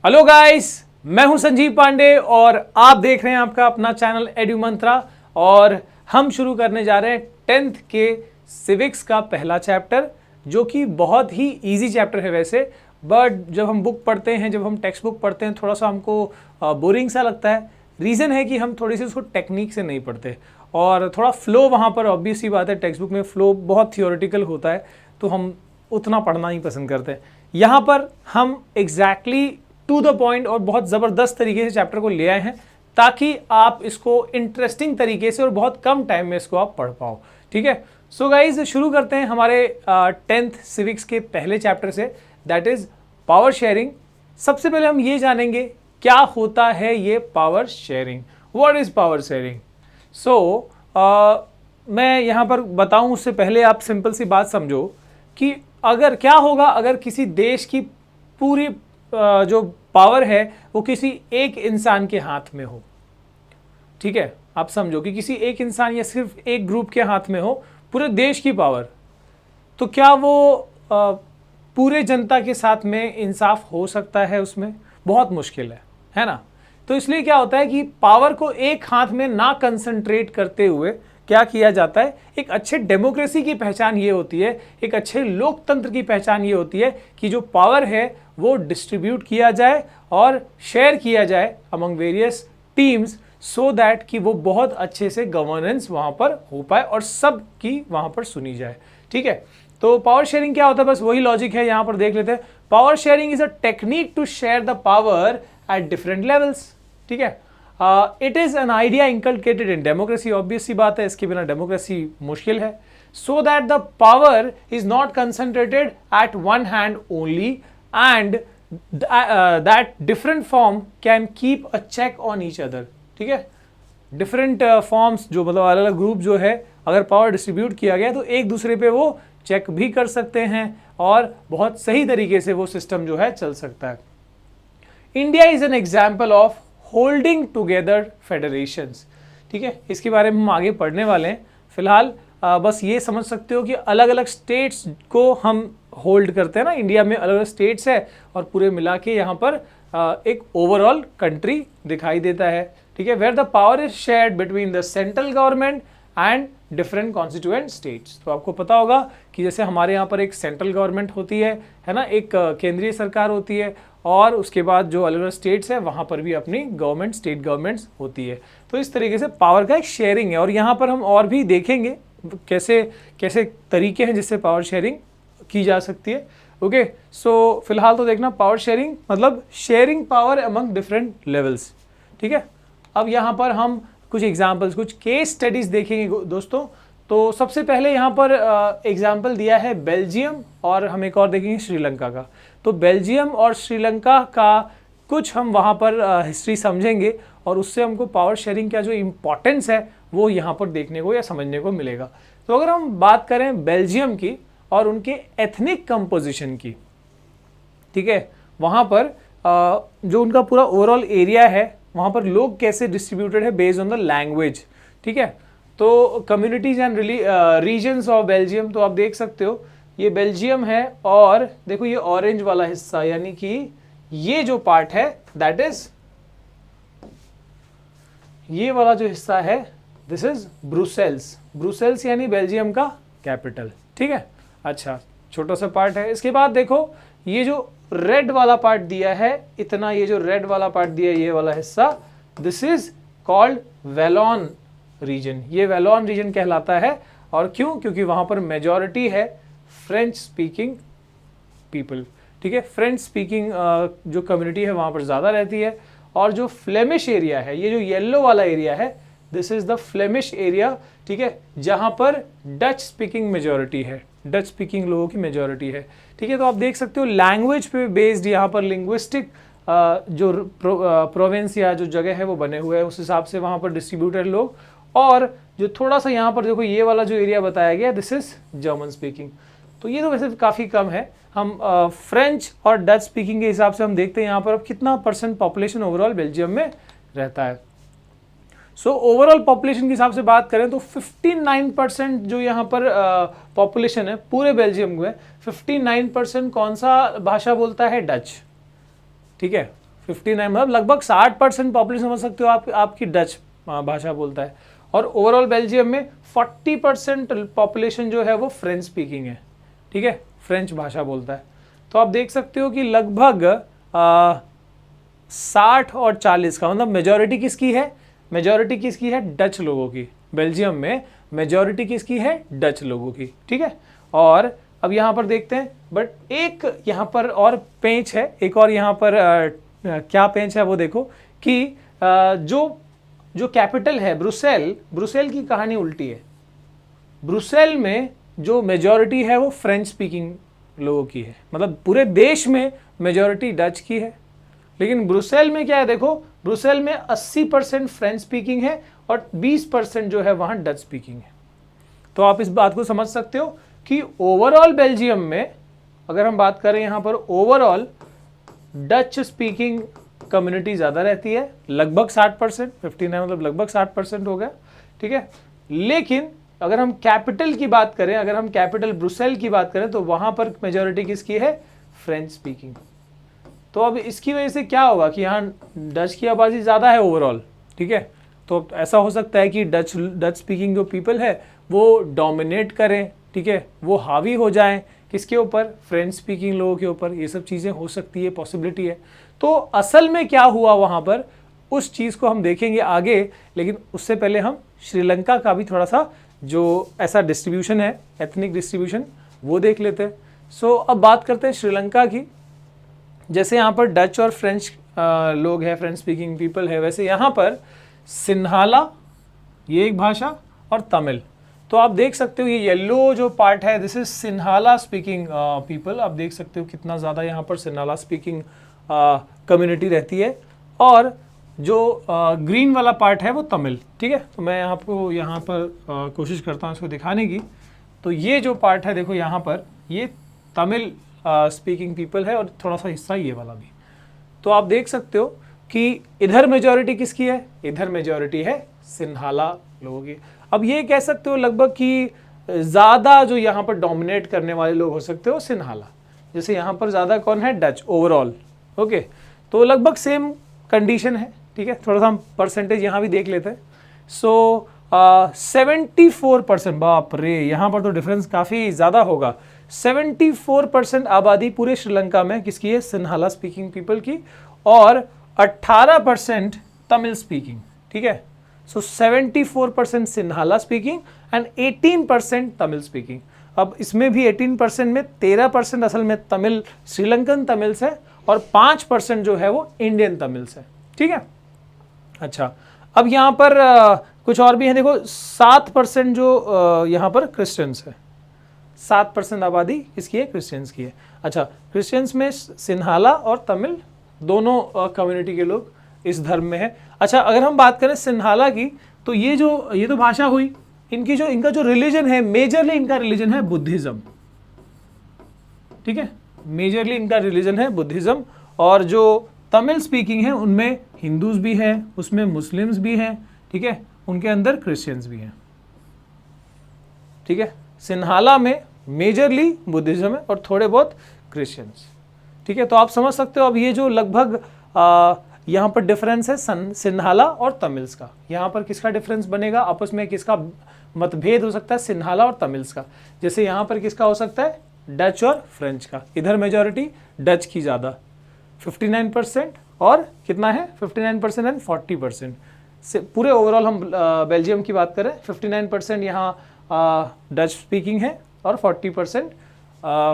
Hello guys, मैं हूं संजीव पांडे और आप देख रहे हैं आपका अपना चैनल एडू मंत्रा। और हम शुरू करने जा रहे हैं 10th के सिविक्स का पहला चैप्टर, जो कि बहुत ही इजी चैप्टर है वैसे। बट जब हम बुक पढ़ते हैं, जब हम टेक्स्ट बुक पढ़ते हैं, थोड़ा सा हमको बोरिंग सा लगता है। रीज़न है कि हम थोड़ी सी उसको टेक्निक से नहीं पढ़ते और थोड़ा फ्लो वहाँ पर ऑब्वियस सी बात है, टेक्स्ट बुक में फ्लो बहुत थियोरेटिकल होता है, तो हम उतना पढ़ना ही पसंद करते हैं। यहाँ पर हम एग्जैक्टली टू द पॉइंट और बहुत ज़बरदस्त तरीके से चैप्टर को ले आए हैं, ताकि आप इसको इंटरेस्टिंग तरीके से और बहुत कम टाइम में इसको आप पढ़ पाओ। ठीक है, सो गाइज शुरू करते हैं हमारे 10th सिविक्स के पहले चैप्टर से, दैट इज पावर शेयरिंग। सबसे पहले हम ये जानेंगे क्या होता है ये power sharing. What is power sharing? So मैं यहाँ पर बताऊँ उससे पहले आप सिंपल सी बात समझो कि अगर क्या होगा अगर किसी देश की पूरी जो पावर है वो किसी एक इंसान के हाथ में हो। ठीक है, आप समझो कि किसी एक इंसान या सिर्फ एक ग्रुप के हाथ में हो पूरे देश की पावर, तो क्या वो पूरे जनता के साथ में इंसाफ हो सकता है? उसमें बहुत मुश्किल है ना। तो इसलिए क्या होता है कि पावर को एक हाथ में ना कंसंट्रेट करते हुए क्या किया जाता है, एक अच्छे डेमोक्रेसी की पहचान ये होती है, एक अच्छे लोकतंत्र की पहचान ये होती है कि जो पावर है वो डिस्ट्रीब्यूट किया जाए और शेयर किया जाए among various teams, so that कि वो बहुत अच्छे से गवर्नेंस वहाँ पर हो पाए और सब की वहाँ पर सुनी जाए। ठीक है, तो पावर शेयरिंग क्या होता है, बस वही लॉजिक है, यहाँ पर देख लेते हैं। Power sharing is a technique to share the power at different levels. ठीक है, it is an idea inculcated in democracy. Obvious सी बात है, इसके बिना डेमोक्रेसी मुश्किल है। So that the power is not concentrated at one hand only and that different form can keep a check on each other. ठीक है, different forms जो मतलब अलग अलग ग्रुप जो है, अगर पावर डिस्ट्रीब्यूट किया गया तो एक दूसरे पे वो चेक भी कर सकते हैं और बहुत सही तरीके से वो सिस्टम जो है चल सकता है। India is an example of holding together federations. ठीक है, इसके बारे में हम आगे पढ़ने वाले हैं। फिलहाल बस ये समझ सकते हो कि अलग अलग स्टेट्स को हम होल्ड करते हैं ना, इंडिया में अलग अलग स्टेट्स है और पूरे मिला के यहाँ पर एक ओवरऑल कंट्री दिखाई देता है। ठीक है, where the power is shared between the central government and different constituent states. तो आपको पता होगा कि जैसे हमारे यहाँ पर एक सेंट्रल गवर्नमेंट होती है ना, एक केंद्रीय सरकार होती है, और उसके बाद जो अलग अलग स्टेट्स है वहाँ पर भी अपनी गवर्नमेंट, स्टेट गवर्नमेंट्स होती है। तो इस तरीके से पावर का एक शेयरिंग है, और यहाँ पर हम और भी देखेंगे कैसे कैसे तरीके हैं जिससे पावर शेयरिंग की जा सकती है। ओके, सो फिलहाल तो देखना पावर शेयरिंग मतलब sharing power among different levels. ठीक है, अब यहाँ पर हम कुछ एग्जाम्पल्स, कुछ केस स्टडीज देखेंगे दोस्तों। तो सबसे पहले यहाँ पर एग्जाम्पल दिया है बेल्जियम, और हम एक और देखेंगे श्रीलंका का। तो बेल्जियम और श्रीलंका का कुछ हम वहाँ पर हिस्ट्री समझेंगे, और उससे हमको पावर शेयरिंग का जो इम्पोर्टेंस है वो यहाँ पर देखने को या समझने को मिलेगा। तो अगर हम बात करें बेल्जियम की और उनके एथनिक कंपोजिशन की, ठीक है, वहाँ पर जो उनका पूरा ओवरऑल एरिया है वहाँ पर लोग कैसे डिस्ट्रीब्यूटेड है बेस्ड ऑन द लैंग्वेज। ठीक है, तो communities and regions of Belgium, तो आप देख सकते हो ये बेल्जियम है, और देखो ये ऑरेंज वाला हिस्सा, यानी कि ये जो पार्ट है दैट इज, ये वाला जो हिस्सा है दिस इज ब्रुसेल्स। ब्रुसेल्स यानी बेल्जियम का कैपिटल। ठीक है, अच्छा छोटा सा पार्ट है। इसके बाद देखो ये जो रेड वाला पार्ट दिया है इतना, ये जो रेड वाला पार्ट दिया है ये वाला हिस्सा, दिस इज कॉल्ड वेलोन रीजन। ये वेलोन रीजन कहलाता है, और क्यों? क्योंकि वहां पर मेजॉरिटी है फ्रेंच स्पीकिंग पीपल। ठीक है, फ्रेंच स्पीकिंग जो कम्युनिटी है वहां पर ज़्यादा रहती है। और जो फ्लेमिश एरिया है, ये जो येलो वाला एरिया है, this is the Flemish area. ठीक है, जहां पर डच स्पीकिंग मेजॉरिटी है, डच स्पीकिंग लोगों की मेजॉरिटी है। ठीक है, तो आप देख सकते हो लैंग्वेज पे बेस्ड यहाँ पर लिंग्विस्टिक जो प्रोविंस या जो जगह है वो बने हुए हैं, उस हिसाब से वहाँ पर डिस्ट्रीब्यूटेड लोग। और जो थोड़ा सा यहाँ पर देखो ये वाला जो एरिया बताया गया दिस इज जर्मन स्पीकिंग। तो ये तो वैसे काफ़ी कम है। हम फ्रेंच और डच स्पीकिंग के हिसाब से हम देखते हैं यहाँ पर अब कितना % पॉपुलेशन ओवरऑल बेल्जियम में रहता है। सो ओवरऑल पॉपुलेशन के हिसाब से बात करें तो 59% जो यहाँ पर पॉपुलेशन है पूरे बेल्जियम में, 59% कौन सा भाषा बोलता है? डच। ठीक है, 59 मतलब लगभग 60% पॉपुलेशन समझ सकते हो आपकी डच भाषा बोलता है। और ओवरऑल बेल्जियम में 40% पॉपुलेशन जो है वो फ्रेंच स्पीकिंग है, ठीक है, फ्रेंच भाषा बोलता है। तो आप देख सकते हो कि लगभग 60 और 40 का मतलब मेजॉरिटी किसकी है, मेजॉरिटी किसकी है, डच लोगों की। बेल्जियम में मेजॉरिटी किसकी है, डच लोगों की, ठीक है। और अब यहाँ पर देखते हैं, बट एक यहाँ पर और पेंच है, एक और यहाँ पर क्या पेंच है वो देखो कि जो कैपिटल है ब्रुसेल की कहानी उल्टी है। ब्रुसेल में जो मेजॉरिटी है वो फ्रेंच स्पीकिंग लोगों की है, मतलब पूरे देश में मेजॉरिटी डच की है, लेकिन ब्रुसेल में क्या है देखो, ब्रुसेल में 80% फ्रेंच स्पीकिंग है और 20% जो है वहाँ डच स्पीकिंग है। तो आप इस बात को समझ सकते हो कि ओवरऑल बेल्जियम में अगर हम बात करें यहाँ पर ओवरऑल डच स्पीकिंग कम्युनिटी ज़्यादा रहती है, लगभग 60%, 59 मतलब लगभग 60% हो गया, ठीक है। लेकिन अगर हम कैपिटल की बात करें, अगर हम कैपिटल ब्रुसेल की बात करें तो वहाँ पर मेजॉरिटी किसकी है, फ्रेंच स्पीकिंग। तो अब इसकी वजह से क्या होगा कि यहाँ डच की आबादी ज़्यादा है ओवरऑल, ठीक है। तो ऐसा हो सकता है कि डच स्पीकिंग जो पीपल है वो डोमिनेट करें, ठीक है, वो हावी हो जाएं किसके ऊपर, फ्रेंच स्पीकिंग लोगों के ऊपर। ये सब चीज़ें हो सकती है, पॉसिबिलिटी है। तो असल में क्या हुआ वहाँ पर उस चीज़ को हम देखेंगे आगे, लेकिन उससे पहले हम श्रीलंका का भी थोड़ा सा जो ऐसा डिस्ट्रीब्यूशन है, एथनिक डिस्ट्रीब्यूशन, वो देख लेते हैं। सो अब बात करते हैं श्रीलंका की। जैसे यहाँ पर डच और फ्रेंच लोग हैं, फ्रेंच स्पीकिंग पीपल है, वैसे यहाँ पर सिन्हाला ये एक भाषा और तमिल। तो आप देख सकते हो ये येलो जो पार्ट है this is Sinhala speaking people. आप देख सकते हो कितना ज़्यादा यहाँ पर सिन्हाला स्पीकिंग कम्युनिटी रहती है, और जो ग्रीन वाला पार्ट है वो तमिल, ठीक है। तो मैं आपको यहाँ पर कोशिश करता हूँ इसको दिखाने की। तो ये जो पार्ट है देखो यहाँ पर ये तमिल स्पीकिंग पीपल है और थोड़ा सा हिस्सा ये वाला भी। तो आप देख सकते हो कि इधर मेजॉरिटी किसकी है, इधर मेजॉरिटी है सिन्हाला लोगों की। अब ये कह सकते हो लगभग कि ज़्यादा जो यहाँ पर डोमिनेट करने वाले लोग हो सकते हो सिन्हाला, जैसे यहाँ पर ज़्यादा कौन है, डच ओवरऑल, ओके। तो लगभग सेम कंडीशन है, ठीक है। थोड़ा सा हम परसेंटेज यहाँ भी देख लेते हैं। सो 74%, बाप रे, यहाँ पर तो डिफरेंस काफ़ी ज़्यादा होगा। 74% आबादी पूरे श्रीलंका में किसकी है, सिन्हाला स्पीकिंग पीपल की, और 18% तमिल स्पीकिंग, ठीक है। सो 74% Sinhala speaking and 18% Tamil speaking. अब इसमें भी 18% में 13% असल में तमिल श्रीलंकन तमिल्स है और 5% जो है वो इंडियन तमिल्स है, ठीक है। अच्छा, अब यहाँ पर कुछ और भी है, देखो 7% जो यहाँ पर क्रिश्चियंस है, 7% आबादी किसकी है, क्रिश्चियंस की है। अच्छा, क्रिश्चियंस में सिन्हाला और तमिल दोनों कम्युनिटी के लोग इस धर्म में है। अच्छा, अगर हम बात करें सिन्हाला की, तो ये तो भाषा हुई, इनका जो रिलीजन है, मेजरली इनका रिलीजन है बुद्धिज्म, ठीक है, मेजरली इनका रिलीजन है बुद्धिज्म। और जो तमिल स्पीकिंग है उनमें हिंदूज भी हैं, उसमें मुस्लिम्स भी हैं, ठीक है, उनके अंदर क्रिश्चियंस भी हैं, ठीक है। सिन्हाला में मेजरली बुद्धिज्म है और थोड़े बहुत क्रिश्चियंस, ठीक है। तो आप समझ सकते हो अब ये जो लगभग यहाँ पर डिफरेंस है सिन्हाला और तमिल्स का, यहाँ पर किसका डिफरेंस बनेगा, आपस में किसका मतभेद हो सकता है, सिन्हाला और तमिल्स का। जैसे यहाँ पर किसका हो सकता है, डच और फ्रेंच का। इधर मेजॉरिटी डच की ज़्यादा 59% और कितना है 59% एंड 40% से पूरे ओवरऑल हम बेल्जियम की बात करें 59% यहाँ डच स्पीकिंग है और 40%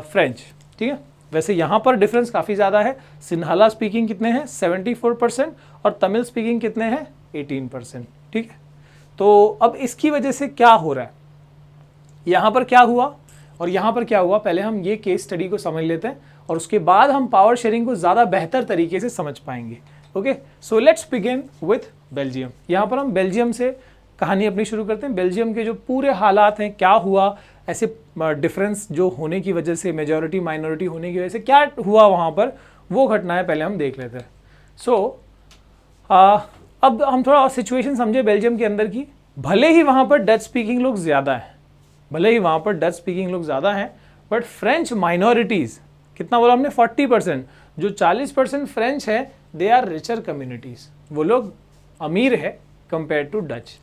फ्रेंच, ठीक है। वैसे यहाँ पर डिफरेंस काफ़ी ज़्यादा है, सिन्हाला स्पीकिंग कितने हैं 74% और तमिल स्पीकिंग कितने हैं 18%, ठीक है। तो अब इसकी वजह से क्या हो रहा है, यहाँ पर क्या हुआ और यहाँ पर क्या हुआ, पहले हम ये केस स्टडी को समझ लेते हैं और उसके बाद हम पावर शेयरिंग को ज़्यादा बेहतर तरीके से समझ पाएंगे। Okay, so let's begin with Belgium. यहाँ पर हम बेल्जियम से कहानी अपनी शुरू करते हैं। बेल्जियम के जो पूरे हालात हैं, क्या हुआ, ऐसे डिफरेंस जो होने की वजह से, मेजॉरिटी माइनॉरिटी होने की वजह से क्या हुआ वहाँ पर, वो घटनाएं पहले हम देख लेते हैं। सो अब हम थोड़ा सिचुएशन समझे बेल्जियम के अंदर की। भले ही वहाँ पर डच स्पीकिंग लोग ज़्यादा हैं, भले ही वहाँ पर डच स्पीकिंग लोग ज़्यादा हैं, बट फ्रेंच माइनॉरिटीज़ कितना बोला हमने 40%, जो 40% फ्रेंच है दे आर रिचर कम्युनिटीज, वो लोग अमीर है कंपेयर टू डच।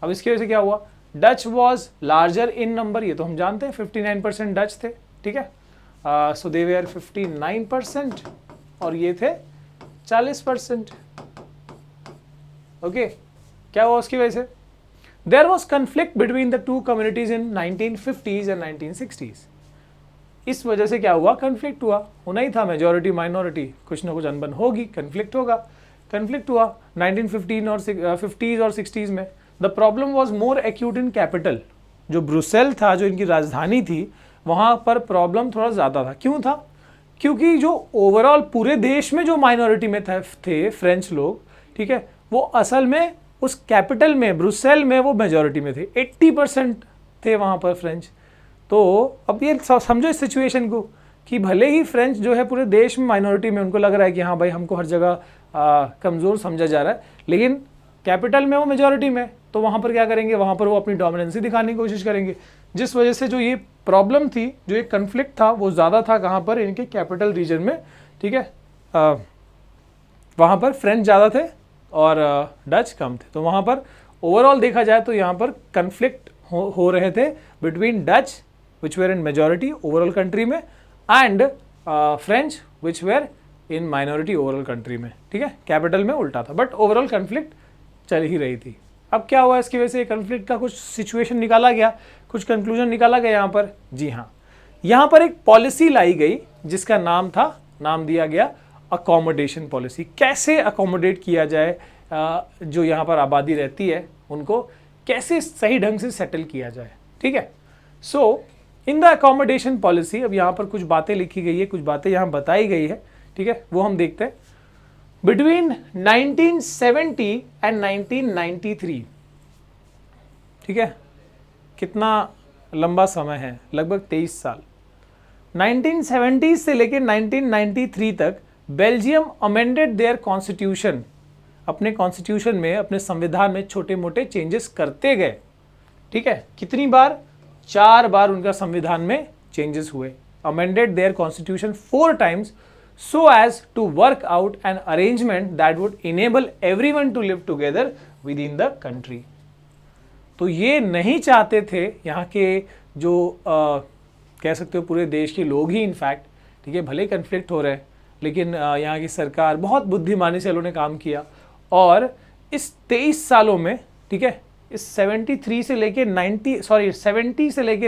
अब इसकी वजह से क्या हुआ, Dutch was larger in number, ये तो हम जानते हैं 59% डच थे, ठीक है। सो दे वेयर 59% और ये थे 40%। ओके, क्या हुआ उसकी वजह से, there was conflict between the two communities in 1950s and 1960s। इस वजह से क्या हुआ, कन्फ्लिक्ट हुआ, होना ही था, मेजोरिटी माइनॉरिटी, कुछ ना कुछ अनबन होगी, कन्फ्लिक्ट होगा, कन्फ्लिक्ट हुआ 1915 और 50s और 60s में। The problem was more acute in capital, जो ब्रुसेल था, जो इनकी राजधानी थी, वहाँ पर प्रॉब्लम थोड़ा ज़्यादा था। क्यों था, क्योंकि जो ओवरऑल पूरे देश में जो माइनॉरिटी में थे फ्रेंच लोग, ठीक है, वो असल में उस कैपिटल में ब्रुसेल में वो मेजॉरिटी में थे, 80% थे वहाँ पर फ्रेंच। तो अब ये समझो इस सिचुएशन को कि भले ही फ्रेंच जो है पूरे देश में माइनॉरिटी में, उनको लग रहा है कि हाँ भाई हमको हर जगह कमज़ोर समझा जा रहा है, लेकिन कैपिटल में वो मेजॉरिटी में, तो वहाँ पर क्या करेंगे, वहाँ पर वो अपनी डोमिनेंसी दिखाने की कोशिश करेंगे, जिस वजह से जो ये प्रॉब्लम थी, जो एक कन्फ्लिक्ट था, वो ज़्यादा था कहाँ पर, इनके कैपिटल रीजन में, ठीक है। वहाँ पर फ्रेंच ज़्यादा थे और डच कम थे, तो वहाँ पर ओवरऑल देखा जाए तो यहाँ पर कन्फ्लिक्ट हो रहे थे between Dutch which were in majority overall country में and French which were in minority overall country में, ठीक है। कैपिटल में उल्टा था, बट ओवरऑल कन्फ्लिक्ट चल ही रही थी। अब क्या हुआ, इसकी वजह से कन्फ्लिक्ट का कुछ सिचुएशन निकाला गया, कुछ कंक्लूजन निकाला गया यहाँ पर। जी हाँ, यहाँ पर एक पॉलिसी लाई गई जिसका नाम दिया गया अकोमोडेशन पॉलिसी। कैसे अकोमोडेट किया जाए, जो यहाँ पर आबादी रहती है उनको कैसे सही ढंग से सेटल किया जाए, ठीक है। सो इन द अकोमोडेशन पॉलिसी, अब यहाँ पर कुछ बातें लिखी गई है, कुछ बातें यहाँ बताई गई है, ठीक है, वो हम देखते हैं। बिटवीन 1970 एंड 1993, ठीक है, कितना लंबा समय है, लगभग 23 साल। 1970 से लेकर 1993 तक बेल्जियम अमेंडेड देयर कॉन्स्टिट्यूशन, अपने कॉन्स्टिट्यूशन में, अपने संविधान में छोटे मोटे चेंजेस करते गए, ठीक है। कितनी बार, 4 बार उनका संविधान में चेंजेस हुए। Amended their constitution 4 times so as to work out an arrangement that would enable everyone to live together within the country। तो ये नहीं चाहते थे यहाँ के जो कह सकते हो पूरे देश के लोग ही, इनफैक्ट, ठीक है, भले कन्फ्लिक्ट हो रहे हैं, लेकिन यहाँ की सरकार बहुत बुद्धिमानी से उन्होंने काम किया और इस 23 सालों में, ठीक है, इस 70 से लेके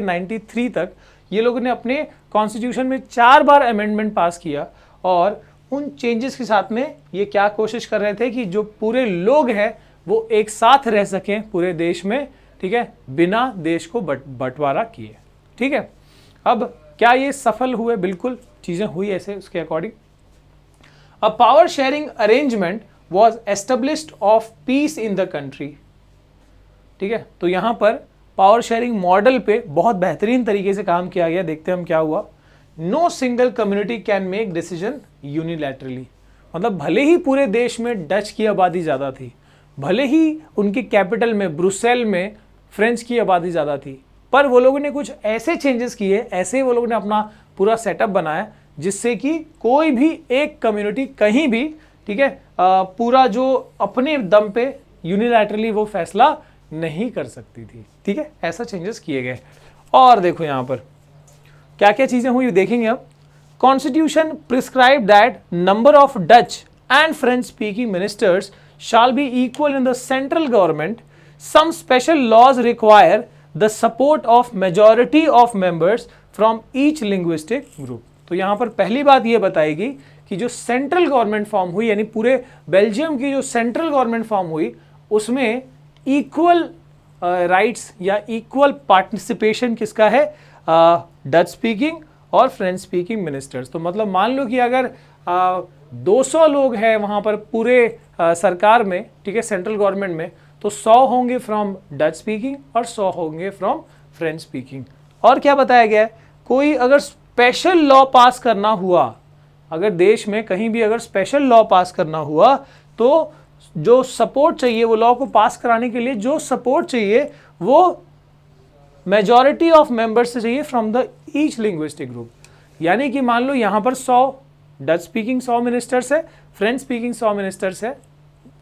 93 तक ये लोगों ने अपने कॉन्स्टिट्यूशन में 4 बार अमेंडमेंट पास किया और उन चेंजेस के साथ में ये क्या कोशिश कर रहे थे कि जो पूरे लोग हैं वो एक साथ रह सकें पूरे देश में, ठीक है, बिना देश को बंटवारा किए, ठीक है। अब क्या ये सफल हुए, बिल्कुल चीज़ें हुई ऐसे उसके according. A power sharing arrangement was established of peace in the country, ठीक है। तो यहाँ पर पावर शेयरिंग मॉडल पे बहुत बेहतरीन तरीके से काम किया गया। देखते हैं हम क्या हुआ। No single community can make decision unilaterally, मतलब भले ही पूरे देश में डच की आबादी ज़्यादा थी, भले ही उनके कैपिटल में ब्रुसेल में फ्रेंच की आबादी ज़्यादा थी, पर वो लोगों ने कुछ ऐसे चेंजेस किए, ऐसे वो लोगों ने अपना पूरा सेटअप बनाया जिससे कि कोई भी एक कम्युनिटी कहीं भी, ठीक है, पूरा जो अपने दम पे यूनिलैटरली वो फैसला नहीं कर सकती थी, ठीक है। ऐसा चेंजेस किए गए। और देखो यहाँ पर क्या क्या चीज़ें हुई देखेंगे अब। Constitution prescribe that number of Dutch and French speaking ministers shall be equal in the central government. Some special laws require the support of majority of members from each linguistic group। तो यहाँ पर पहली बात ये बताएगी कि जो central government form हुई, यानी पूरे बेल्जियम की जो सेंट्रल गवर्नमेंट फॉर्म हुई, उसमें इक्वल राइट्स या इक्वल पार्टिसिपेशन किसका है, डच स्पीकिंग और फ्रेंच स्पीकिंग मिनिस्टर्स। तो मतलब मान लो कि अगर 200 लोग हैं वहाँ पर पूरे सरकार में, ठीक है, सेंट्रल गवर्नमेंट में, तो 100 होंगे फ्रॉम डच स्पीकिंग और 100 होंगे फ्रॉम फ्रेंच स्पीकिंग। और क्या बताया गया है, कोई अगर स्पेशल लॉ पास करना हुआ, अगर देश में कहीं भी अगर स्पेशल लॉ पास करना हुआ, तो जो सपोर्ट चाहिए, वो लॉ को पास कराने के लिए जो सपोर्ट चाहिए वो मेजॉरिटी ऑफ मेंबर्स से चाहिए from the each linguistic group. यानी कि मान लो यहाँ पर 100 डच स्पीकिंग 100 मिनिस्टर्स है, फ्रेंच स्पीकिंग 100 मिनिस्टर्स है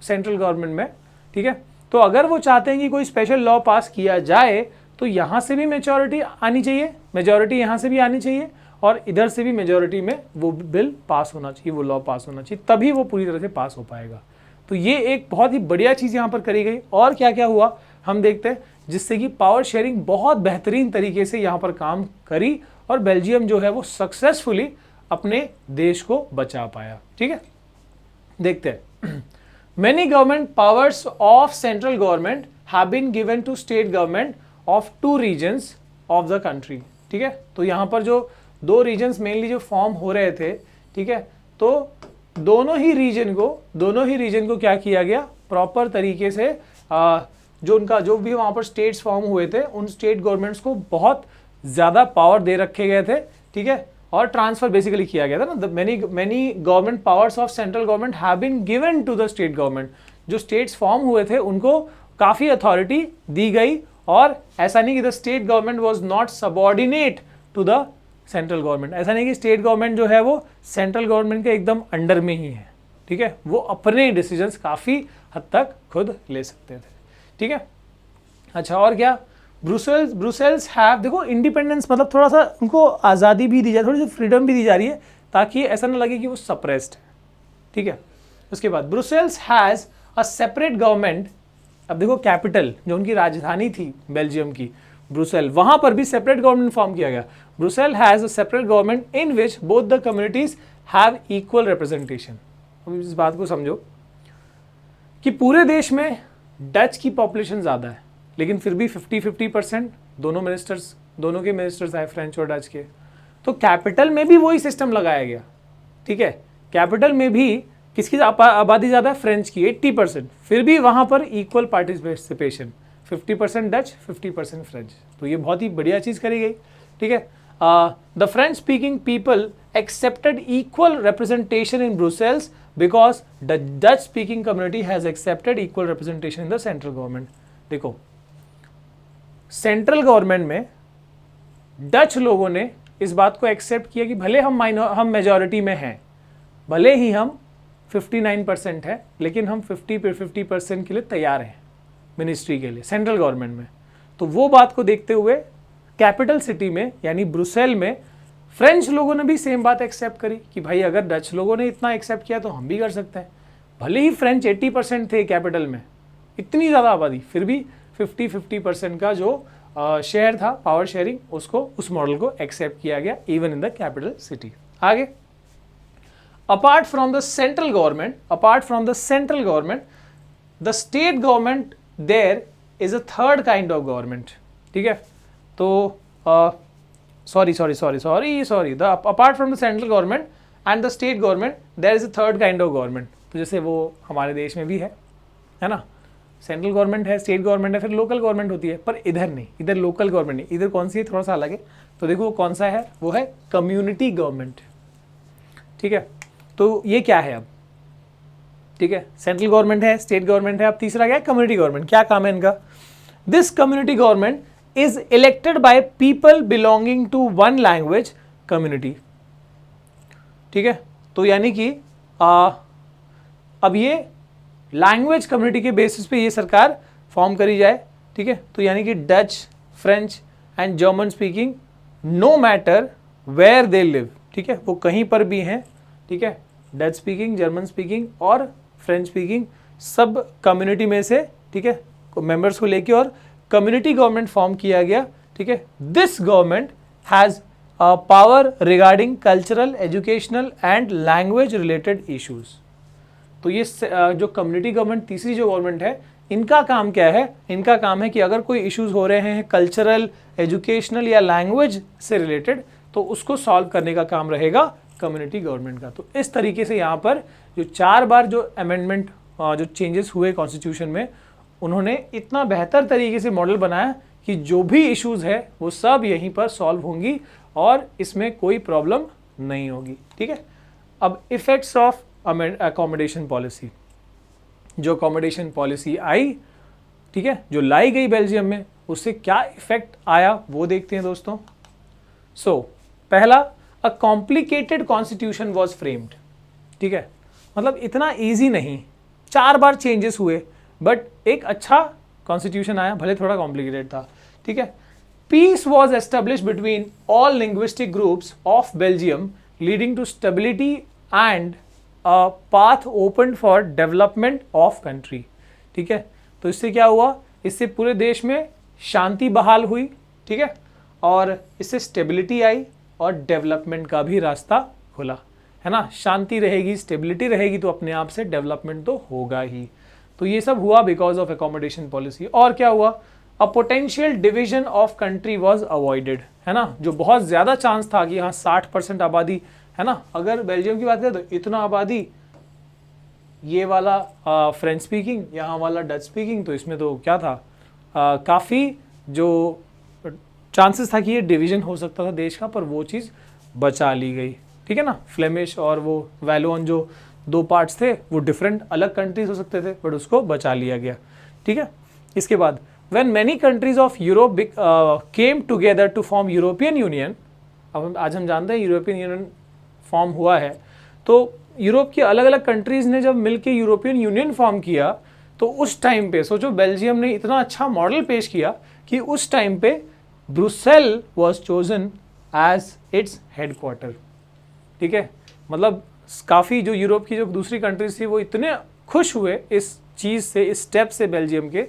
सेंट्रल गवर्नमेंट में, ठीक है। तो अगर वो चाहते हैं कि कोई स्पेशल लॉ पास किया जाए तो यहाँ से भी मेजॉरिटी आनी चाहिए, मेजॉरिटी यहाँ से भी आनी चाहिए और इधर से भी मेजॉरिटी में वो बिल पास होना चाहिए, वो लॉ पास होना चाहिए, तभी वो पूरी तरह से पास हो पाएगा। तो ये एक बहुत ही बढ़िया चीज़ यहाँ पर करी गई। और क्या क्या हुआ हम देखते हैं, जिससे कि पावर शेयरिंग बहुत बेहतरीन तरीके से यहाँ पर काम करी और बेल्जियम जो है वो सक्सेसफुली अपने देश को बचा पाया, ठीक है। देखते हैं, many government powers of central government have been given to state government of 2 regions of the country, ठीक है। तो यहाँ पर जो 2 रीजन्स मेनली जो फॉर्म हो रहे थे, ठीक है, तो दोनों ही रीजन को क्या किया गया, प्रॉपर तरीके से जो भी वहाँ पर स्टेट्स फॉर्म हुए थे उन स्टेट गवर्नमेंट्स को बहुत ज़्यादा पावर दे रखे गए थे, ठीक है, और ट्रांसफर बेसिकली किया गया था ना। Many government powers of central government have been given to the state government, जो स्टेट्स फॉर्म हुए थे उनको काफ़ी अथॉरिटी दी गई, और ऐसा नहीं कि the state government was not subordinate to the central government, ऐसा नहीं कि स्टेट गवर्नमेंट जो है वो सेंट्रल गवर्नमेंट के एकदम अंडर में ही है, ठीक है, वो अपने डिसीजंस काफ़ी हद तक खुद ले सकते थे, ठीक है। अच्छा, और क्या, ब्रुसेल्स हैव, देखो इंडिपेंडेंस मतलब थोड़ा सा उनको आज़ादी भी दी जा रही है, थोड़ी सी फ्रीडम भी दी जा रही है, ताकि ऐसा ना लगे कि वो सप्रेस्ड है, ठीक है। उसके बाद Brussels has a separate government. अब देखो कैपिटल जो उनकी राजधानी थी बेल्जियम की, ब्रुसेल, वहां पर भी सेपरेट गवर्नमेंट फॉर्म किया गया। Brussels has a separate government in which both the communities have equal representation. अब इस बात को समझो कि पूरे देश में डच की पॉपुलेशन ज़्यादा है, लेकिन फिर भी 50-50% दोनों के मिनिस्टर्स आए, फ्रेंच और डच के। तो कैपिटल में भी वही सिस्टम लगाया गया, ठीक है। कैपिटल में भी किसकी आबादी ज़्यादा है, फ्रेंच की 80%, फिर भी वहाँ पर इक्वल पार्टिसिपेशन, 50% डच 50% फ्रेंच। तो ये बहुत ही बढ़िया चीज़ करी गई, ठीक है। The French speaking people accepted equal representation in Brussels because the Dutch speaking community has accepted equal representation in the central government. देखो सेंट्रल गवर्नमेंट में डच लोगों ने इस बात को एक्सेप्ट किया कि भले हम मेजॉरिटी में हैं, भले ही हम 59% है, लेकिन हम 50% के लिए तैयार हैं मिनिस्ट्री के लिए सेंट्रल गवर्नमेंट में। तो वो बात को देखते हुए कैपिटल सिटी में यानी ब्रुसेल में फ्रेंच लोगों ने भी सेम बात एक्सेप्ट करी कि भाई अगर डच लोगों ने इतना एक्सेप्ट किया तो हम भी कर सकते हैं। भले ही फ्रेंच 80% थे कैपिटल में, इतनी ज़्यादा आबादी, फिर भी 50% का जो शेयर था पावर शेयरिंग, उसको उस मॉडल को एक्सेप्ट किया गया even in the capital city. आगे, apart from the central government the state government there is a third kind of government, ठीक है। तो sorry the apart from the central government and the state government there is a third kind of government। तो जैसे वो हमारे देश में भी है ना, सेंट्रल गवर्नमेंट है, स्टेट गवर्नमेंट है, फिर लोकल गवर्नमेंट होती है, पर इधर नहीं, इधर लोकल गवर्नमेंट नहीं, इधर कौन सी है, थोड़ा सा अलग है। तो देखो वो कौन सा है, वो है कम्युनिटी गवर्नमेंट, ठीक है। तो ये क्या है अब, ठीक है, सेंट्रल गवर्नमेंट है, स्टेट गवर्नमेंट है, अब तीसरा क्या है, कम्युनिटी गवर्नमेंट। क्या काम है इनका, this community government is elected by people belonging to one language community, ठीक है। तो यानी कि अब ये लैंग्वेज कम्युनिटी के बेसिस पे ये सरकार फॉर्म करी जाए, ठीक है। तो यानी कि Dutch, French and German speaking no matter where they live, ठीक है, वो कहीं पर भी हैं, ठीक है, डच स्पीकिंग, जर्मन स्पीकिंग और फ्रेंच स्पीकिंग सब कम्युनिटी में से, ठीक है, मेंबर्स को लेके और कम्युनिटी गवर्नमेंट फॉर्म किया गया, ठीक है। This government has power regarding cultural, educational and language related issues. तो ये जो कम्युनिटी गवर्नमेंट, तीसरी जो गवर्नमेंट है, इनका काम क्या है, इनका काम है कि अगर कोई इश्यूज हो रहे हैं कल्चरल, एजुकेशनल या लैंग्वेज से रिलेटेड, तो उसको सॉल्व करने का काम रहेगा कम्युनिटी गवर्नमेंट का। तो इस तरीके से यहाँ पर जो 4 बार जो अमेंडमेंट, जो चेंजेस हुए कॉन्स्टिट्यूशन में, उन्होंने इतना बेहतर तरीके से मॉडल बनाया कि जो भी इश्यूज है वो सब यहीं पर सॉल्व होंगी और इसमें कोई प्रॉब्लम नहीं होगी, ठीक है। अब इफेक्ट्स ऑफ अकोमोडेशन पॉलिसी, जो अकोमोडेशन पॉलिसी आई, ठीक है, जो लाई गई बेल्जियम में, उससे क्या इफेक्ट आया वो देखते हैं दोस्तों। सो पहला, a complicated constitution was framed. ठीक है, मतलब इतना ईजी नहीं, 4 बार चेंजेस हुए बट एक अच्छा कॉन्स्टिट्यूशन आया, भले थोड़ा कॉम्प्लिकेटेड था। ठीक है, peace was establish between all linguistic groups of Belgium leading to stability and a path open for development of country. ठीक है, तो इससे क्या हुआ, इससे पूरे देश में शांति बहाल हुई। ठीक है, और इससे स्टेबिलिटी आई और डेवलपमेंट का भी रास्ता खुला, है ना। शांति रहेगी, स्टेबिलिटी रहेगी तो अपने आप से डेवलपमेंट तो होगा ही। तो ये सब हुआ बिकॉज ऑफ अकोमोडेशन पॉलिसी। और क्या हुआ, a potential division of country was avoided, है ना। जो बहुत ज़्यादा चांस था कि यहाँ 60% आबादी, है ना, अगर बेल्जियम की बात करें तो इतना आबादी, ये वाला फ्रेंच स्पीकिंग, यहाँ वाला डच स्पीकिंग, तो इसमें तो क्या था, काफ़ी जो चांसेस था कि ये डिवीजन हो सकता था देश का, पर वो चीज़ बचा ली गई। ठीक है ना, फ्लेमिश और वो वैलोन जो 2 पार्ट्स थे वो डिफरेंट अलग कंट्रीज हो सकते थे बट उसको बचा लिया गया। ठीक है, इसके बाद when many countries of Europe came together to form European Union, अब आज हम जानते हैं यूरोपियन यूनियन फॉर्म हुआ है, तो यूरोप की अलग अलग कंट्रीज ने जब मिलकर यूरोपियन यूनियन फॉर्म किया तो उस टाइम पे सोचो, बेल्जियम ने इतना अच्छा मॉडल पेश किया कि उस टाइम पे Brussels was chosen as its headquarter. ठीक है, मतलब काफ़ी जो यूरोप की जो दूसरी कंट्रीज थी वो इतने खुश हुए इस चीज़ से, इस स्टेप से बेल्जियम के,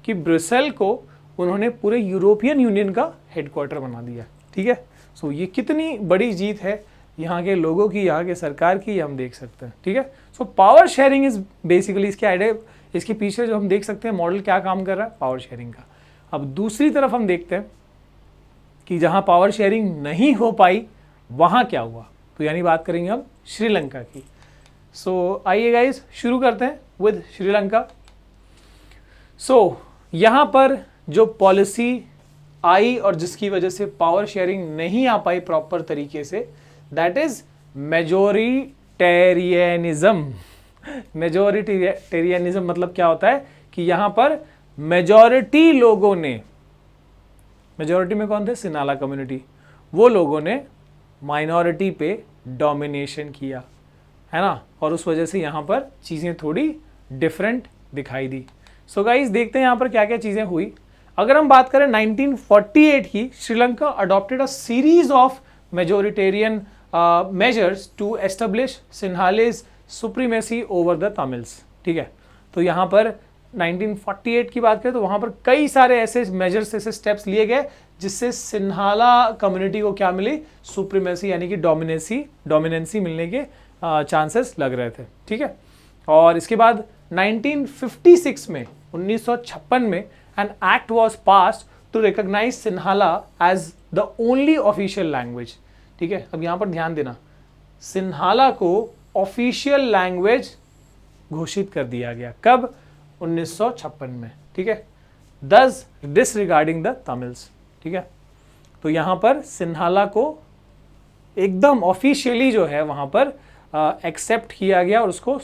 कि ब्रुसेल को उन्होंने पूरे यूरोपियन यूनियन का हेडक्वार्टर बना दिया। ठीक है, सो ये कितनी बड़ी जीत है यहाँ के लोगों की, यहाँ के सरकार की, हम देख सकते हैं। ठीक है, so power sharing is basically इसके आइडिया, इसके पीछे जो हम देख सकते हैं मॉडल क्या काम कर रहा है, पावर शेयरिंग का। अब दूसरी तरफ हम देखते हैं कि जहाँ पावर शेयरिंग नहीं हो पाई वहाँ क्या हुआ, तो यानी बात करेंगे हम श्रीलंका की। सो आइए गाइस शुरू करते हैं विद श्रीलंका। सो यहाँ पर जो पॉलिसी आई और जिसकी वजह से पावर शेयरिंग नहीं आ पाई प्रॉपर तरीके से, दैट इज मेजोरिटेरियनिज्म। मेजोरिटेरियनिज्म मतलब क्या होता है कि यहाँ पर मेजॉरिटी लोगों ने, मेजॉरिटी में कौन थे, सिन्हाला कम्युनिटी, वो लोगों ने माइनॉरिटी पे डोमिनेशन किया, है ना, और उस वजह से यहाँ पर चीज़ें थोड़ी डिफरेंट दिखाई दी। सो गाइस देखते हैं यहाँ पर क्या क्या चीज़ें हुई। अगर हम बात करें 1948 की, Sri Lanka adopted a series of majoritarian measures to establish Sinhalese supremacy over the Tamils. ठीक है, तो यहाँ पर 1948 की बात करें तो वहाँ पर कई सारे ऐसे मेजर्स, ऐसे स्टेप्स लिए गए जिससे सिन्हाला कम्युनिटी को क्या मिली, सुप्रीमेसी यानी कि डोमिनेंसी मिलने के चांसेस लग रहे थे। ठीक है, और इसके बाद 1956 में, 1956 में an act was passed to recognise Sinhala as the only official language. ठीक है, अब यहाँ पर ध्यान देना, सिन्हाला को ऑफिशियल लैंग्वेज घोषित कर दिया गया, कब, 1956 में। ठीक है, दस डिसरिगार्डिंग द तमिल्स। ठीक है, तो यहाँ पर सिन्हाला को एकदम ऑफिशियली जो है वहाँ पर एक्सेप्ट किया गया और उसको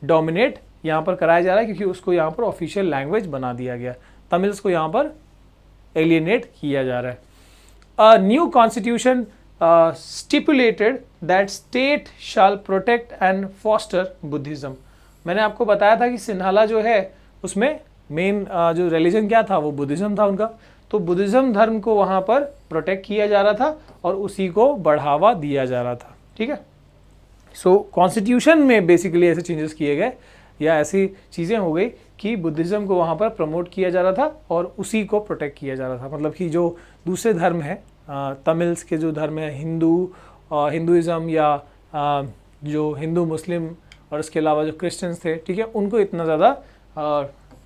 डोमिनेट यहाँ पर कराया जा रहा है, क्योंकि उसको यहाँ पर ऑफिशियल लैंग्वेज बना दिया गया। तमिल्स को यहाँ पर एलियनेट किया जा रहा है। A new constitution stipulated that state shall protect and foster Buddhism. मैंने आपको बताया था कि सिन्हाला जो है उसमें मेन जो रिलीजन क्या था, वो बुद्धिज्म था उनका, तो बुद्धिज्म धर्म को वहाँ पर प्रोटेक्ट किया जा रहा था और उसी को बढ़ावा दिया जा रहा था। ठीक है, सो कॉन्स्टिट्यूशन में बेसिकली ऐसे चेंजेस किए गए या ऐसी चीज़ें हो गई कि बुद्धिज़्म को वहाँ पर प्रमोट किया जा रहा था और उसी को प्रोटेक्ट किया जा रहा था। मतलब कि जो दूसरे धर्म है, तमिल्स के जो धर्म है, हिंदुइज़्म या जो हिंदू मुस्लिम और इसके अलावा जो क्रिश्चियंस थे, ठीक है, उनको इतना ज़्यादा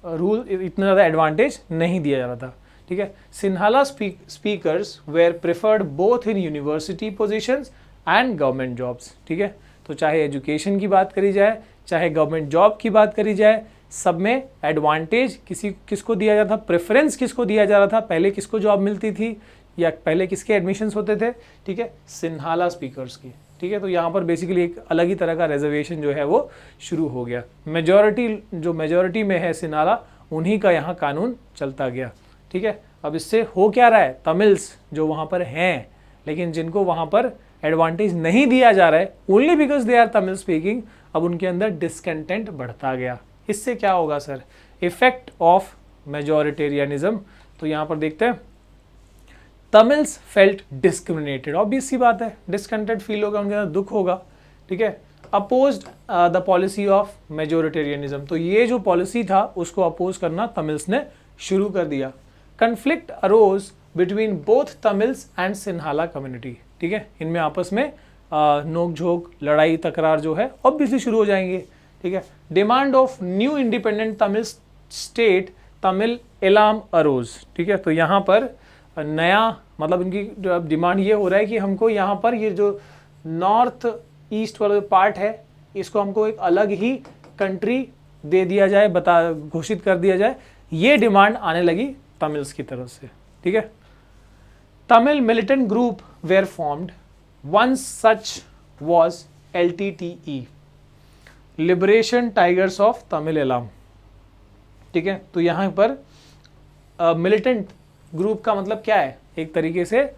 इतना ज़्यादा एडवांटेज नहीं दिया जा रहा था। ठीक है, Sinhala speakers were preferred both in university positions and government jobs. ठीक है, तो चाहे एजुकेशन की बात करी जाए, चाहे गवर्नमेंट जॉब की बात करी जाए, सब में एडवांटेज किसको दिया जाता था, प्रेफरेंस किसको दिया जा रहा था, पहले किसको जॉब मिलती थी या पहले किसके एडमिशन्स होते थे। ठीक है, सिन्हाला स्पीकर्स की। ठीक है, तो यहाँ पर बेसिकली एक अलग ही तरह का रिजर्वेशन जो है वो शुरू हो गया। मेजॉरिटी में है सिन्हाला, उन्हीं का यहाँ कानून चलता गया। ठीक है, अब इससे हो क्या रहा है, तमिल्स जो वहाँ पर हैं लेकिन जिनको वहाँ पर एडवांटेज नहीं दिया जा रहा है only because they are Tamil speaking, अब उनके अंदर डिसकंटेंट बढ़ता गया। इससे क्या होगा सर, इफेक्ट ऑफ मेजोरिटेरियनिज्म। तो यहाँ पर देखते हैं, तमिल्स फेल्ट डिस्क्रिमिनेटेड, ऑब्वियस सी बात है, डिसकंटेंट फील होगा, उनके अंदर दुख होगा, ठीक है। Opposed the policy of majoritarianism, तो ये जो पॉलिसी था उसको अपोज करना तमिल्स ने शुरू कर दिया। Conflict arose between both Tamils and Sinhala community, ठीक है, इनमें आपस में नोक झोंक, लड़ाई तकरार जो है ऑब्वियसली शुरू हो जाएंगे, ठीक है। Demand of new independent Tamil state Tamil Eelam arose, ठीक है। तो यहाँ पर नया मतलब इनकी डिमांड ये हो रहा है कि हमको यहाँ पर ये जो नॉर्थ ईस्ट वाला जो पार्ट है इसको हमको एक अलग ही कंट्री दे दिया जाए, घोषित कर दिया जाए, ये डिमांड आने लगी तमिल्स की तरफ से, ठीक है। Tamil militant group were formed, one such was LTTE, liberation tigers of Tamil Eelam, ठीक है। तो यहाँ पर मिलिटेंट ग्रुप का मतलब क्या है, एक तरीके से